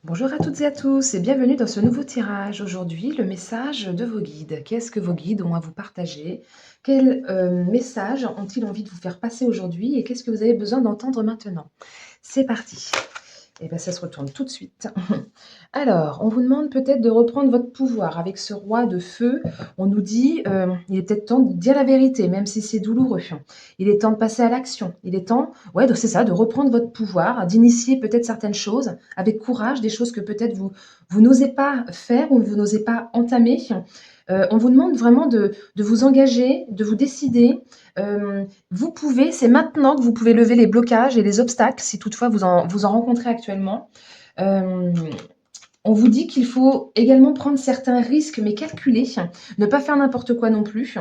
Bonjour à toutes et à tous et bienvenue dans ce nouveau tirage. Aujourd'hui, le message de vos guides. Qu'est-ce que vos guides ont à vous partager? Quel message ont-ils envie de vous faire passer aujourd'hui et qu'est-ce que vous avez besoin d'entendre maintenant? C'est parti. Et bien, ça se retourne tout de suite. Alors, on vous demande peut-être de reprendre votre pouvoir. Avec ce roi de feu, on nous dit, il est peut-être temps de dire la vérité, même si c'est douloureux. Il est temps de passer à l'action. Il est temps, ouais, c'est ça, de reprendre votre pouvoir, d'initier peut-être certaines choses avec courage, des choses que peut-être vous n'osez pas faire ou vous n'osez pas entamer. On vous demande vraiment de vous engager, de vous décider. Vous pouvez, c'est maintenant que vous pouvez lever les blocages et les obstacles, si toutefois vous en rencontrez actuellement. Euh, on vous dit qu'il faut également prendre certains risques, mais calculés, ne pas faire n'importe quoi non plus.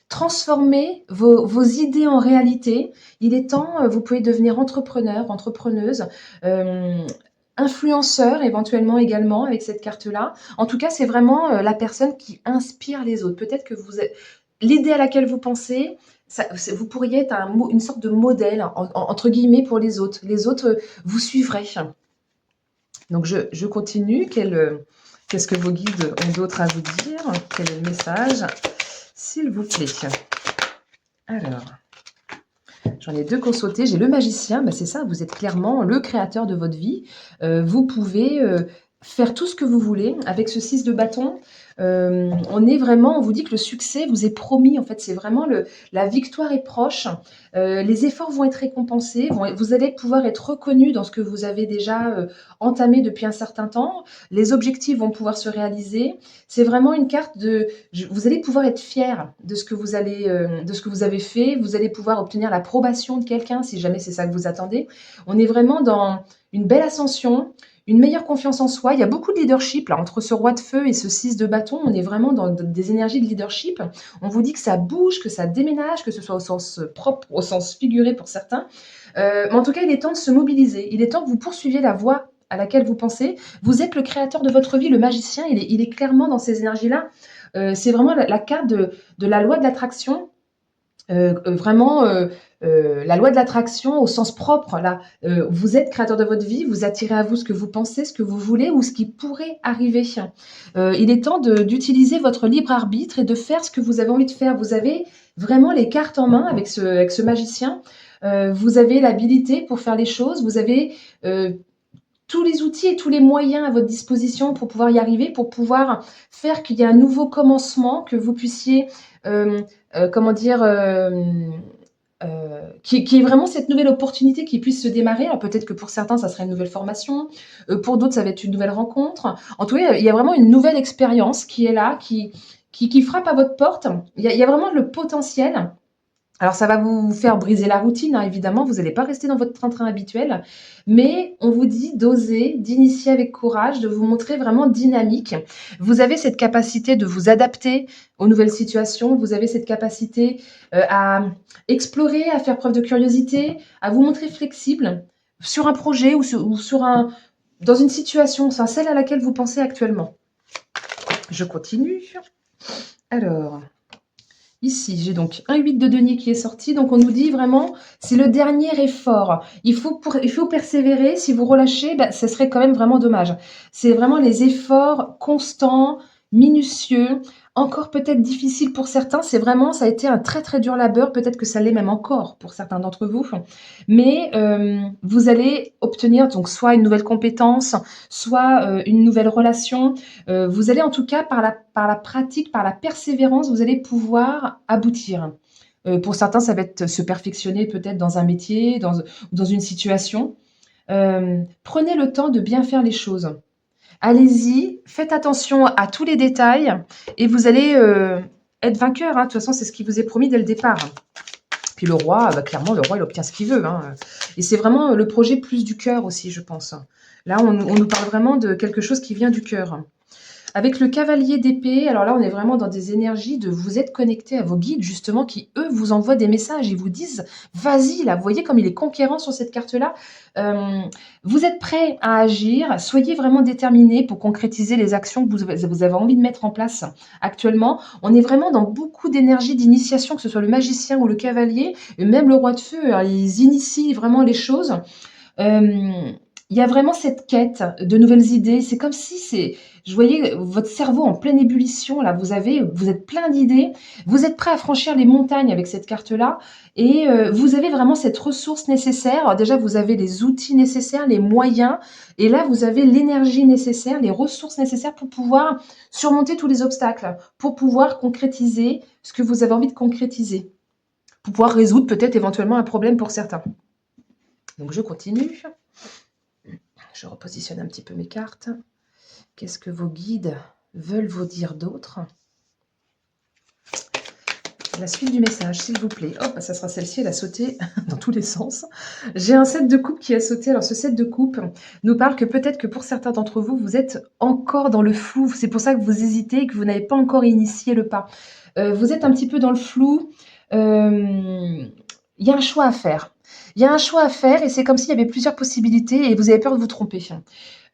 Transformer vos idées en réalité. Il est temps, vous pouvez devenir entrepreneur, entrepreneuse, influenceur éventuellement également avec cette carte-là. En tout cas, c'est vraiment la personne qui inspire les autres. Peut-être que l'idée à laquelle vous pensez, vous pourriez être une sorte de modèle, entre guillemets, pour les autres. Les autres vous suivraient. Donc, je continue. Qu'est-ce que vos guides ont d'autre à vous dire? Quel est le message? S'il vous plaît. Alors, j'en ai deux consultés. J'ai le magicien. Ben, c'est ça, vous êtes clairement le créateur de votre vie. Vous pouvez faire tout ce que vous voulez. Avec ce 6 de bâton, on vous dit que le succès vous est promis. En fait, c'est vraiment la victoire est proche. Les efforts vont être récompensés. Vous allez pouvoir être reconnu dans ce que vous avez déjà entamé depuis un certain temps. Les objectifs vont pouvoir se réaliser. C'est vraiment une carte vous allez pouvoir être fier de ce que de ce que vous avez fait. Vous allez pouvoir obtenir l'approbation de quelqu'un si jamais c'est ça que vous attendez. On est vraiment dans une belle ascension, une meilleure confiance en soi. Il y a beaucoup de leadership là, entre ce roi de feu et ce 6 de bâton. On est vraiment dans des énergies de leadership. On vous dit que ça bouge, que ça déménage, que ce soit au sens propre, au sens figuré pour certains. Mais en tout cas, il est temps de se mobiliser. Il est temps que vous poursuiviez la voie à laquelle vous pensez. Vous êtes le créateur de votre vie, le magicien. Il est clairement dans ces énergies-là. C'est vraiment la carte de la loi de l'attraction. Vraiment, la loi de l'attraction au sens propre. Là, vous êtes créateur de votre vie, vous attirez à vous ce que vous pensez, ce que vous voulez ou ce qui pourrait arriver. Il est temps d'utiliser votre libre arbitre et de faire ce que vous avez envie de faire. Vous avez vraiment les cartes en main avec ce magicien. Vous avez l'habilité pour faire les choses. Vous avez tous les outils et tous les moyens à votre disposition pour pouvoir y arriver, pour pouvoir faire qu'il y ait un nouveau commencement, que vous puissiez, comment dire, qui est vraiment cette nouvelle opportunité qui puisse se démarrer. Alors peut-être que pour certains, ça serait une nouvelle formation, pour d'autres, ça va être une nouvelle rencontre. En tout cas, il y a vraiment une nouvelle expérience qui est là, qui frappe à votre porte. Il y a vraiment le potentiel. Alors ça va vous faire briser la routine, hein, évidemment, vous n'allez pas rester dans votre train-train habituel, mais on vous dit d'oser, d'initier avec courage, de vous montrer vraiment dynamique. Vous avez cette capacité de vous adapter aux nouvelles situations, vous avez cette capacité à explorer, à faire preuve de curiosité, à vous montrer flexible sur un projet dans une situation, enfin, celle à laquelle vous pensez actuellement. Je continue. Alors, ici, j'ai donc un 8 de denier qui est sorti. Donc, on nous dit vraiment, c'est le dernier effort. Il faut persévérer. Si vous relâchez, ce serait quand même vraiment dommage. C'est vraiment les efforts constants, minutieux, encore peut-être difficiles pour certains. Ça a été un très, très dur labeur. Peut-être que ça l'est même encore pour certains d'entre vous. Mais vous allez obtenir donc soit une nouvelle compétence, soit une nouvelle relation. Vous allez en tout cas, par la pratique, par la persévérance, vous allez pouvoir aboutir. Pour certains, ça va être se perfectionner peut-être dans un métier, dans une situation. Prenez le temps de bien faire les choses. Allez-y, faites attention à tous les détails et vous allez être vainqueur. Hein. De toute façon, c'est ce qui vous est promis dès le départ. Puis le roi, clairement, le roi, il obtient ce qu'il veut. Hein. Et c'est vraiment le projet plus du cœur aussi, je pense. Là, on nous parle vraiment de quelque chose qui vient du cœur. Avec le cavalier d'épée, alors là, on est vraiment dans des énergies de vous êtes connecté à vos guides, justement, qui, eux, vous envoient des messages. Ils vous disent, vas-y, là, vous voyez comme il est conquérant sur cette carte-là. Vous êtes prêt à agir. Soyez vraiment déterminé pour concrétiser les actions que vous avez envie de mettre en place actuellement. On est vraiment dans beaucoup d'énergie d'initiation, que ce soit le magicien ou le cavalier, et même le roi de feu. Alors, ils initient vraiment les choses. il y a vraiment cette quête de nouvelles idées. C'est comme si je voyais votre cerveau en pleine ébullition. Là, vous êtes plein d'idées. Vous êtes prêt à franchir les montagnes avec cette carte-là. Et vous avez vraiment cette ressource nécessaire. Alors déjà, vous avez les outils nécessaires, les moyens. Et là, vous avez l'énergie nécessaire, les ressources nécessaires pour pouvoir surmonter tous les obstacles, pour pouvoir concrétiser ce que vous avez envie de concrétiser, pour pouvoir résoudre peut-être éventuellement un problème pour certains. Donc, je continue. Je repositionne un petit peu mes cartes. Qu'est-ce que vos guides veulent vous dire d'autre? La suite du message, s'il vous plaît. Hop, ça sera celle-ci, elle a sauté dans tous les sens. J'ai un 7 de coupe qui a sauté. Alors, ce 7 de coupe nous parle que peut-être que pour certains d'entre vous, vous êtes encore dans le flou. C'est pour ça que vous hésitez et que vous n'avez pas encore initié le pas. Vous êtes un petit peu dans le flou. Il y a un choix à faire. Il y a un choix à faire et c'est comme s'il y avait plusieurs possibilités et vous avez peur de vous tromper.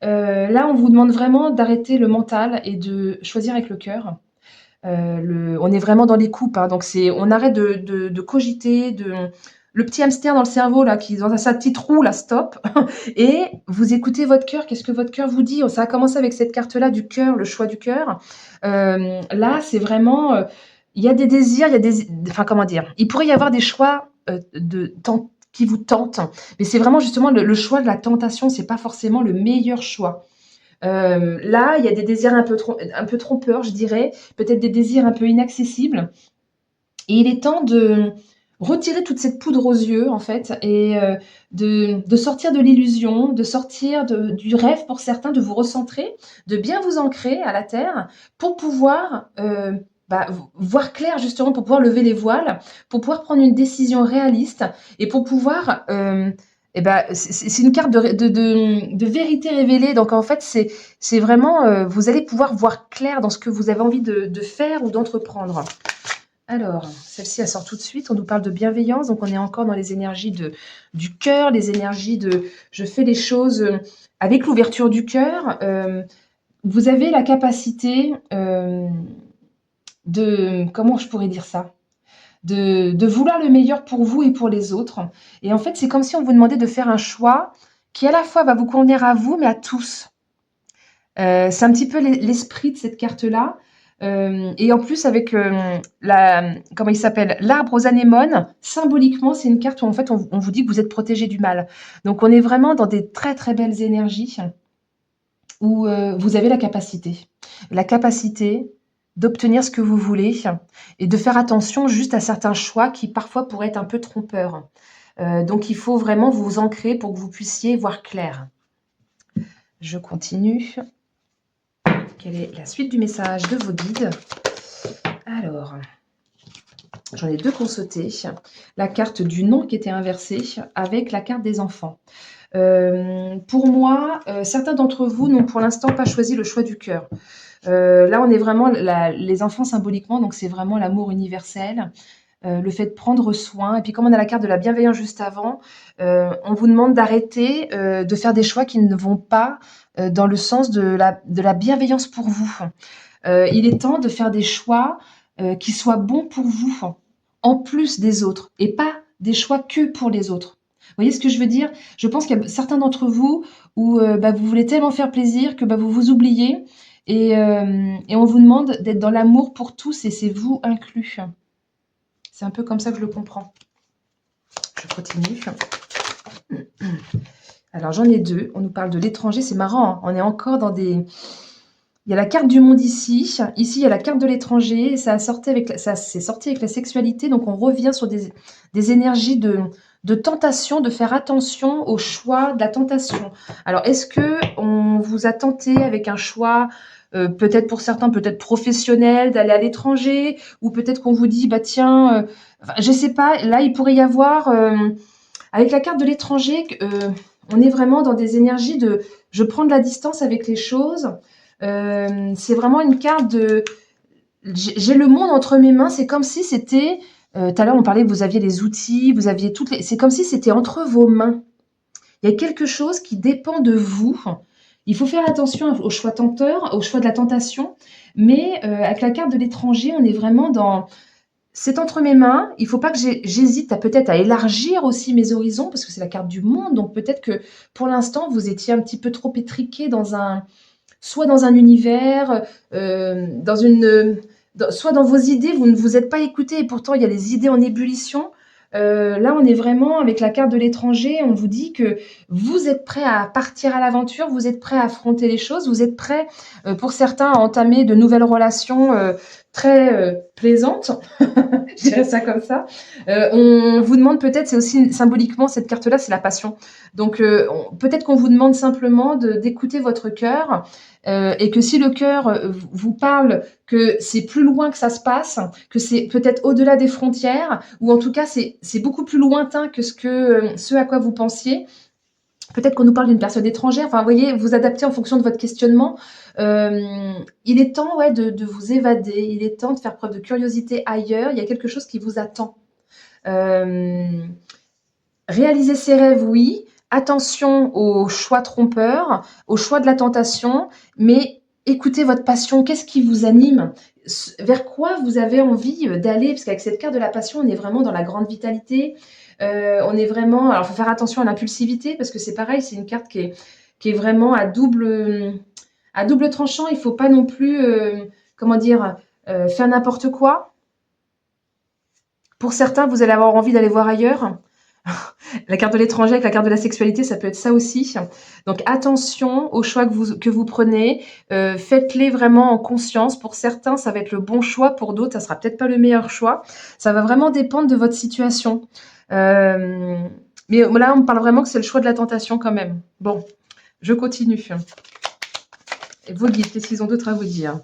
Là, on vous demande vraiment d'arrêter le mental et de choisir avec le cœur. On est vraiment dans les coupes, hein, donc on arrête de cogiter, le petit hamster dans le cerveau là, qui est dans sa petite roue, là, stop, et vous écoutez votre cœur. Qu'est-ce que votre cœur vous dit? Ça a commencé avec cette carte-là du cœur, le choix du cœur. Là, c'est vraiment, il y a des désirs, enfin comment dire, il pourrait y avoir des choix qui vous tentent, mais c'est vraiment justement le choix de la tentation, c'est pas forcément le meilleur choix. Là, il y a des désirs un peu trompeurs, je dirais, peut-être des désirs un peu inaccessibles. Et il est temps de retirer toute cette poudre aux yeux, en fait, et de sortir de l'illusion, de sortir du rêve pour certains, de vous recentrer, de bien vous ancrer à la terre pour pouvoir voir clair, justement, pour pouvoir lever les voiles, pour pouvoir prendre une décision réaliste et pour pouvoir c'est une carte de vérité révélée. Donc, en fait, c'est vraiment, vous allez pouvoir voir clair dans ce que vous avez envie de faire ou d'entreprendre. Alors, celle-ci, elle sort tout de suite. On nous parle de bienveillance. Donc, on est encore dans les énergies du cœur, les énergies de je fais les choses avec l'ouverture du cœur. Vous avez la capacité comment je pourrais dire ça? De vouloir le meilleur pour vous et pour les autres. Et en fait, c'est comme si on vous demandait de faire un choix qui à la fois va vous convenir à vous, mais à tous. C'est un petit peu l'esprit de cette carte-là. Et en plus, avec comment il s'appelle? L'arbre aux anémones, symboliquement, c'est une carte où en fait, on vous dit que vous êtes protégé du mal. Donc, on est vraiment dans des très, très belles énergies où vous avez la capacité. La capacité d'obtenir ce que vous voulez et de faire attention juste à certains choix qui parfois pourraient être un peu trompeurs. Donc il faut vraiment vous ancrer pour que vous puissiez voir clair. Je continue. Quelle est la suite du message de vos guides? Alors, j'en ai deux qui ont sauté. La carte du non qui était inversée avec la carte des enfants. Pour moi, certains d'entre vous n'ont pour l'instant pas choisi le choix du cœur. Là, on est vraiment les enfants symboliquement, donc c'est vraiment l'amour universel, le fait de prendre soin. Et puis comme on a la carte de la bienveillance juste avant, on vous demande d'arrêter de faire des choix qui ne vont pas dans le sens de la bienveillance pour vous. Il est temps de faire des choix qui soient bons pour vous, en plus des autres, et pas des choix que pour les autres. Vous voyez ce que je veux dire? Je pense qu'il y a certains d'entre vous où vous voulez tellement faire plaisir que vous vous oubliez et on vous demande d'être dans l'amour pour tous et c'est vous inclus. C'est un peu comme ça que je le comprends. Je continue. Alors j'en ai deux. On nous parle de l'étranger. C'est marrant, hein, on est encore dans des... Il y a la carte du monde ici. Ici, il y a la carte de l'étranger. Ça s'est sorti avec la sexualité. Donc, on revient sur des énergies de tentation, de faire attention au choix de la tentation. Alors, est-ce que on vous a tenté avec un choix, peut-être pour certains, peut-être professionnel, d'aller à l'étranger, ou peut-être qu'on vous dit, bah tiens, je sais pas. Là, il pourrait y avoir, avec la carte de l'étranger, on est vraiment dans des énergies de, je prends de la distance avec les choses. C'est vraiment une carte de j'ai le monde entre mes mains, c'est comme si c'était tout à l'heure on parlait que vous aviez les outils, vous aviez c'est comme si c'était entre vos mains. Il y a quelque chose qui dépend de vous. Il faut faire attention au choix tenteur, au choix de la tentation, mais avec la carte de l'étranger, on est vraiment dans c'est entre mes mains. Il faut pas que j'hésite à peut-être à élargir aussi mes horizons parce que c'est la carte du monde. Donc peut-être que pour l'instant, vous étiez un petit peu trop étriqué soit dans un univers, dans une, soit dans vos idées, vous ne vous êtes pas écouté et pourtant il y a les idées en ébullition. Là, on est vraiment avec la carte de l'étranger, on vous dit que vous êtes prêt à partir à l'aventure, vous êtes prêt à affronter les choses, vous êtes prêt, pour certains, à entamer de nouvelles relations très plaisantes, je dirais ça comme ça. On vous demande peut-être, c'est aussi symboliquement cette carte-là, c'est la passion. Donc peut-être qu'on vous demande simplement d'écouter votre cœur et que si le cœur vous parle que c'est plus loin que ça se passe, que c'est peut-être au-delà des frontières, ou en tout cas c'est beaucoup plus lointain que ce à quoi vous pensiez. Peut-être qu'on nous parle d'une personne étrangère. Enfin, vous voyez, vous adaptez en fonction de votre questionnement. Il est temps, ouais, de vous évader. Il est temps de faire preuve de curiosité ailleurs. Il y a quelque chose qui vous attend. Euh, Réaliser ses rêves, oui. Attention aux choix trompeurs, aux choix de la tentation, mais écoutez votre passion. Qu'est-ce qui vous anime? Vers quoi vous avez envie d'aller? Parce qu'avec cette carte de la passion, on est vraiment dans la grande vitalité. On est vraiment. Alors, il faut faire attention à l'impulsivité parce que c'est pareil, c'est une carte qui est vraiment à double tranchant. Il ne faut pas non plus, comment dire, faire n'importe quoi. Pour certains, vous allez avoir envie d'aller voir ailleurs. La carte de l'étranger avec la carte de la sexualité, ça peut être ça aussi. Donc attention aux choix que vous prenez. Faites-les vraiment en conscience. Pour certains, ça va être le bon choix. Pour d'autres, ça sera peut-être pas le meilleur choix. Ça va vraiment dépendre de votre situation. Euh, mais là, on parle vraiment que c'est le choix de la tentation quand même. Bon, je continue. Et vos guides, qu'est-ce qu'ils ont d'autre à vous dire?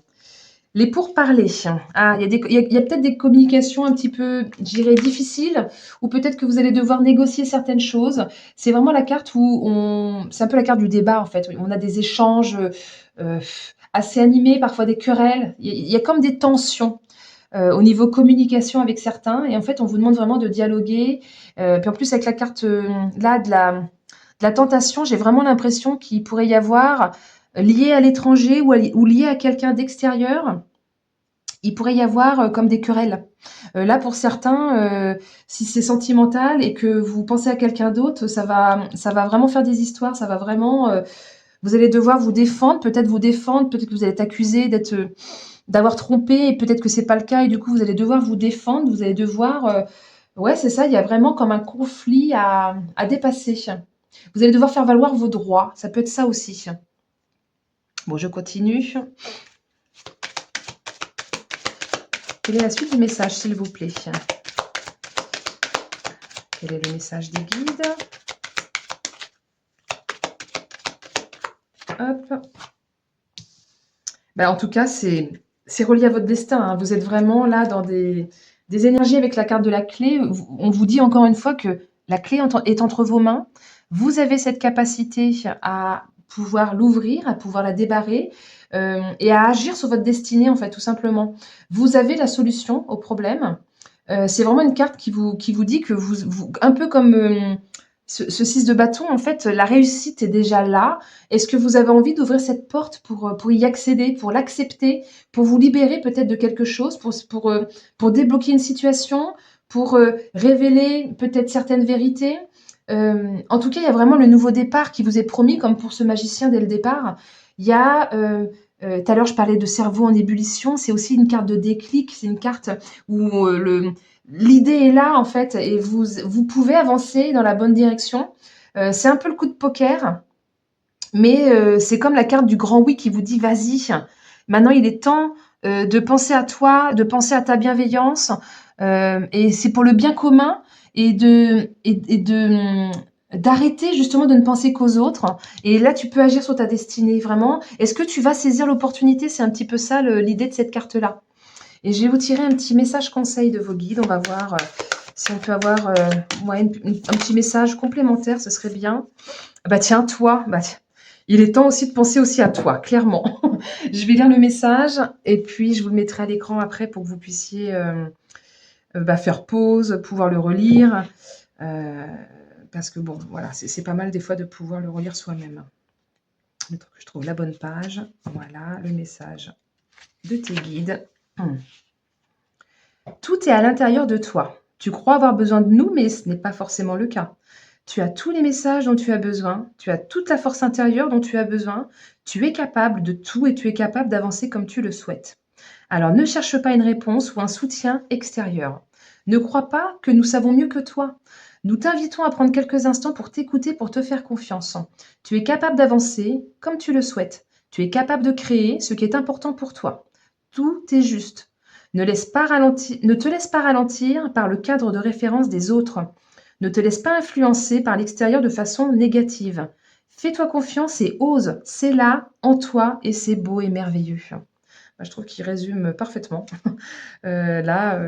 Les pourparlers. Ah, il y a peut-être des communications un petit peu, je dirais, difficiles, ou peut-être que vous allez devoir négocier certaines choses. C'est vraiment la carte où c'est un peu la carte du débat en fait. On a des échanges euh, assez animés, parfois des querelles. Il y a comme des tensions au niveau communication avec certains, et en fait, on vous demande vraiment de dialoguer. Puis en plus, avec la carte là de la tentation, j'ai vraiment l'impression qu'il pourrait y avoir lié à l'étranger ou lié à quelqu'un d'extérieur, il pourrait y avoir comme des querelles. Là, pour certains, si c'est sentimental et que vous pensez à quelqu'un d'autre, ça va vraiment faire des histoires, ça va vraiment, vous allez devoir vous défendre, peut-être que vous allez être accusé d'avoir trompé et peut-être que c'est pas le cas et du coup vous allez devoir vous défendre, vous allez devoir, ouais, c'est ça, il y a vraiment comme un conflit à dépasser. Vous allez devoir faire valoir vos droits, ça peut être ça aussi. Bon, je continue. Quelle est la suite du message, s'il vous plaît? Quel est le message des guides? Hop. Ben, en tout cas, c'est relié à votre destin, hein. Vous êtes vraiment là dans des énergies avec la carte de la clé. On vous dit encore une fois que la clé est entre vos mains. Vous avez cette capacité à pouvoir l'ouvrir, à pouvoir la débarrer et à agir sur votre destinée, en fait, tout simplement. Vous avez la solution au problème. C'est vraiment une carte qui vous dit que un peu comme ce 6 de bâton, en fait, la réussite est déjà là. Est-ce que vous avez envie d'ouvrir cette porte pour y accéder, pour l'accepter, pour vous libérer peut-être de quelque chose, pour débloquer une situation, pour révéler peut-être certaines vérités? En tout cas, il y a vraiment le nouveau départ qui vous est promis, comme pour ce magicien dès le départ. Il y a, tout à l'heure, je parlais de cerveau en ébullition, c'est aussi une carte de déclic, c'est une carte où l'idée est là, en fait, et vous pouvez avancer dans la bonne direction. C'est un peu le coup de poker, mais c'est comme la carte du grand oui qui vous dit: «Vas-y, maintenant il est temps, de penser à toi, de penser à ta bienveillance, et c'est pour le bien commun et de, d'arrêter justement de ne penser qu'aux autres et là tu peux agir sur ta destinée vraiment. Est-ce que tu vas saisir l'opportunité?» C'est un petit peu ça l'idée de cette carte-là et je vais vous tirer un petit message conseil de vos guides. On va voir, si on peut avoir, ouais, un petit message complémentaire, ce serait bien. Bah tiens, toi, il est temps aussi de penser aussi à toi, clairement. Je vais lire le message et puis je vous le mettrai à l'écran après pour que vous puissiez faire pause, pouvoir le relire. euh, Parce que bon, voilà, c'est pas mal des fois de pouvoir le relire soi-même. Mettre que je trouve la bonne page. Voilà, le message de tes guides. Tout est à l'intérieur de toi. Tu crois avoir besoin de nous, mais ce n'est pas forcément le cas. Tu as tous les messages dont tu as besoin, tu as toute la force intérieure dont tu as besoin, tu es capable de tout et tu es capable d'avancer comme tu le souhaites. Alors ne cherche pas une réponse ou un soutien extérieur. Ne crois pas que nous savons mieux que toi. Nous t'invitons à prendre quelques instants pour t'écouter, pour te faire confiance. Tu es capable d'avancer comme tu le souhaites. Tu es capable de créer ce qui est important pour toi. Tout est juste. Ne te laisse pas ralentir par le cadre de référence des autres. Ne te laisse pas influencer par l'extérieur de façon négative. Fais-toi confiance et ose. C'est là, en toi, et c'est beau et merveilleux. Bah, je trouve qu'il résume parfaitement là,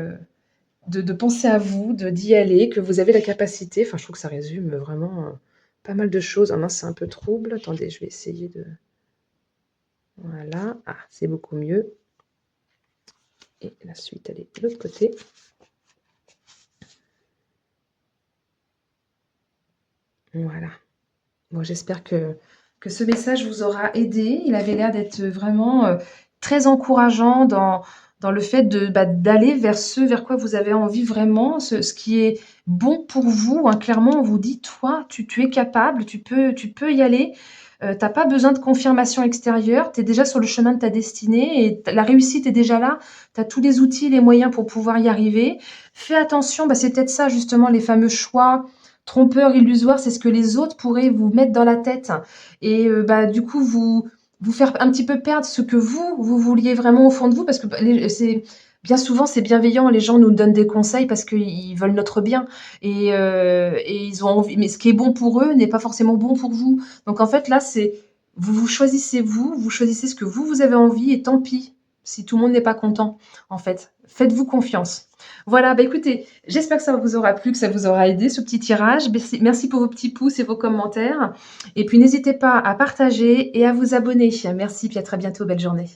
de penser à vous, d'y aller, que vous avez la capacité. Enfin, je trouve que ça résume vraiment pas mal de choses. Ah mince, c'est un peu trouble. Attendez, je vais essayer de... Voilà. Ah, c'est beaucoup mieux. Et la suite, elle est de l'autre côté. Voilà. Bon, j'espère que ce message vous aura aidé. Il avait l'air d'être vraiment très encourageant dans le fait d'aller vers ce vers quoi vous avez envie vraiment, ce qui est bon pour vous, hein. Clairement, on vous dit, toi, tu es capable, tu peux y aller. Tu pas besoin de confirmation extérieure, tu es déjà sur le chemin de ta destinée et la réussite est déjà là. Tu as tous les outils, les moyens pour pouvoir y arriver. Fais attention, bah, c'est peut-être ça justement les fameux choix trompeurs, illusoires, c'est ce que les autres pourraient vous mettre dans la tête et bah, du coup vous faire un petit peu perdre ce que vous vouliez vraiment au fond de vous parce que bah, c'est bien souvent c'est bienveillant, les gens nous donnent des conseils parce qu'ils veulent notre bien et ils ont envie, mais ce qui est bon pour eux n'est pas forcément bon pour vous. Donc en fait là c'est vous choisissez vous choisissez ce que vous avez envie et tant pis si tout le monde n'est pas content en fait. Faites-vous confiance. Voilà, bah écoutez, j'espère que ça vous aura plu, que ça vous aura aidé ce petit tirage. Merci pour vos petits pouces et vos commentaires. Et puis n'hésitez pas à partager et à vous abonner. Merci, puis à très bientôt. Belle journée.